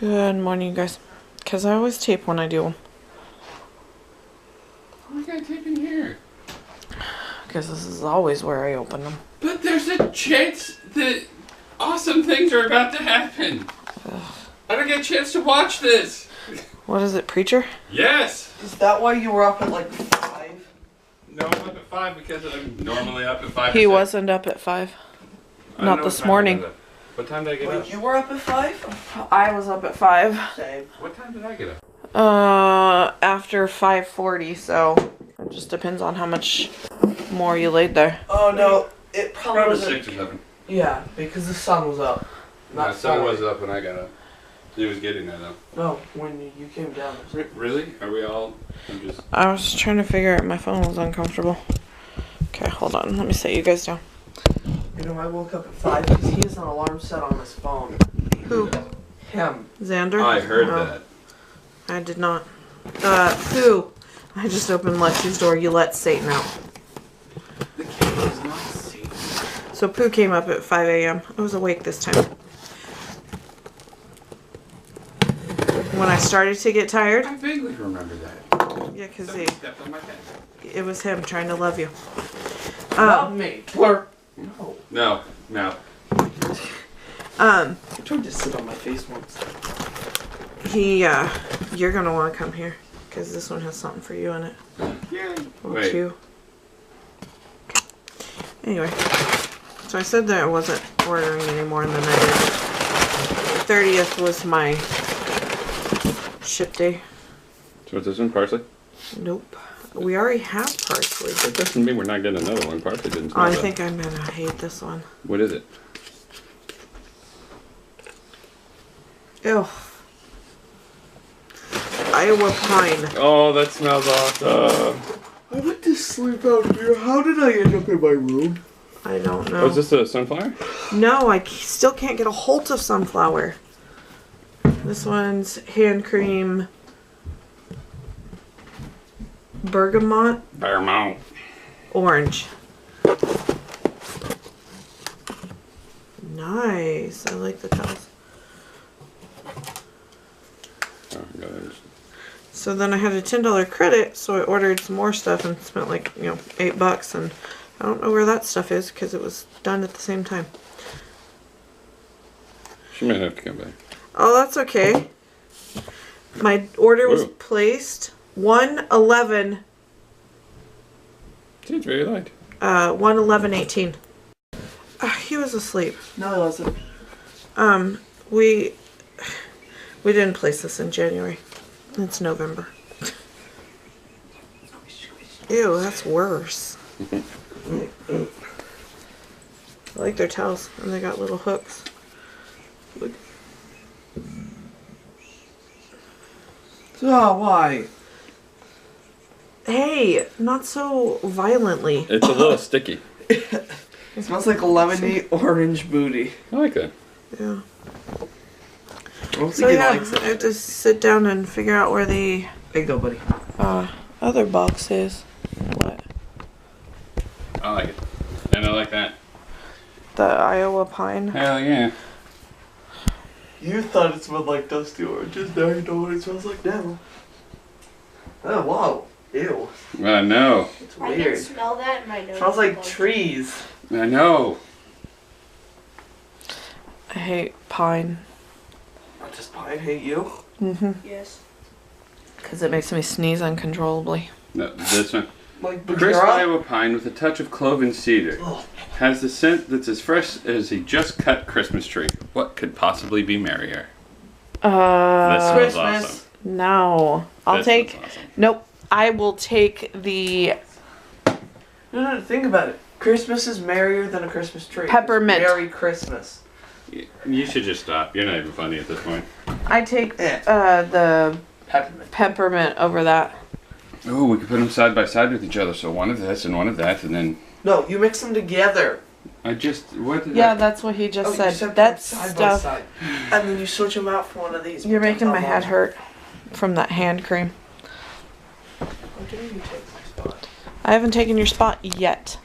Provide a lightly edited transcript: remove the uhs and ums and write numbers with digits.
Good morning, you guys. Because I always tape when I do them. Why you gotta tape in here? Because this is always where I open them. But there's a chance that awesome things are about to happen. I don't get a chance to watch this. What is it, Preacher? Yes! Is that why you were up at like 5? No, I'm up at 5 because I'm normally up at 5. He wasn't up at 5. Not this morning. What time did I get up? You were up at 5? I was up at 5. Same. What time did I get up? After 5:40, so it just depends on how much more you laid there. Oh no, it probably was 6 or 7. Yeah, because the sun was up. My son was up when I got up. He was getting there though. No, when you came down. Really? Are we all? I was trying to figure out my phone was uncomfortable. Okay, hold on. Let me set you guys down. You know, I woke up at 5 because he has an alarm set on his phone. Who? Him. Xander? I heard No, that. I did not. Pooh. I just opened Lexi's door. You let Satan out. The cat is not Satan. So Pooh came up at 5 a.m. I was awake this time. When I started to get tired. I vaguely remember that. Yeah, because Somebody stepped on my head. it was him trying to love you. Love me. Twerk. No. No. I tried to sit on my face once. You're gonna want to come here because this one has something for you in it. Yeah. Or Wait. two. Anyway, so I said that I wasn't ordering anymore, and then I did. 30th was my ship day. So is this one parsley? Nope. We already have parsley. That doesn't mean we're not getting another one. Parsley didn't smell I bad. think I'm gonna hate this one. What is it? Ew. Iowa pine. Oh, that smells awesome. I went to sleep out here. How did I end up in my room? I don't know. Oh, is this a sunflower? No, I still can't get a hold of sunflower. This one's hand cream bergamot Bergamot. orange. Nice. I like the colors. Oh, God. So then I had a $10 credit, so I ordered some more stuff and spent like, $8, and I don't know where that stuff is because it was done at the same time. She might have to come back. Oh, that's okay. My order was placed 1/11. She's very light. 1/11/18. He was asleep. No, it wasn't. We didn't place this in January. It's November. Ew, that's worse. I like their towels, and they got little hooks. Look. Oh, why? Hey, not so violently. It's a little sticky. It smells like lemony orange booty. I like that. Yeah. I don't So think he yeah, likes I have it. to sit down and figure out where the There you go, buddy. other box is. What? I like it. And I like that. The Iowa pine. Hell yeah. You thought it smelled like dusty oranges. Now you know what it smells like now. Oh, wow. Ew. I know. It's I can weird. smell that in my nose. Smells like trees. I know. I hate pine. Does pine hate you? Yes. Because it makes me sneeze uncontrollably. No, this one. Like Crisp Bagheera? Iowa pine with a touch of clove and cedar. Ugh. Has the scent that's as fresh as a just cut Christmas tree. What could possibly be merrier? This smells Christmas. awesome. No. I'll This take... smells awesome. Nope. I will take the No, think about it. Christmas is merrier than a Christmas tree. Peppermint. Merry Christmas. You should just stop. You're not even funny at this point. I take Eh. the Peppermint. peppermint over that. Oh, we could put them side by side with each other. So one of this and one of that, and then No, you mix them together. I just what did Yeah, I, that's what he just You said. said put That's side stuff. by side. And then you switch them out for one of these. You're making my head Oh, hurt from that hand cream. How dare you take my spot? I haven't taken your spot yet.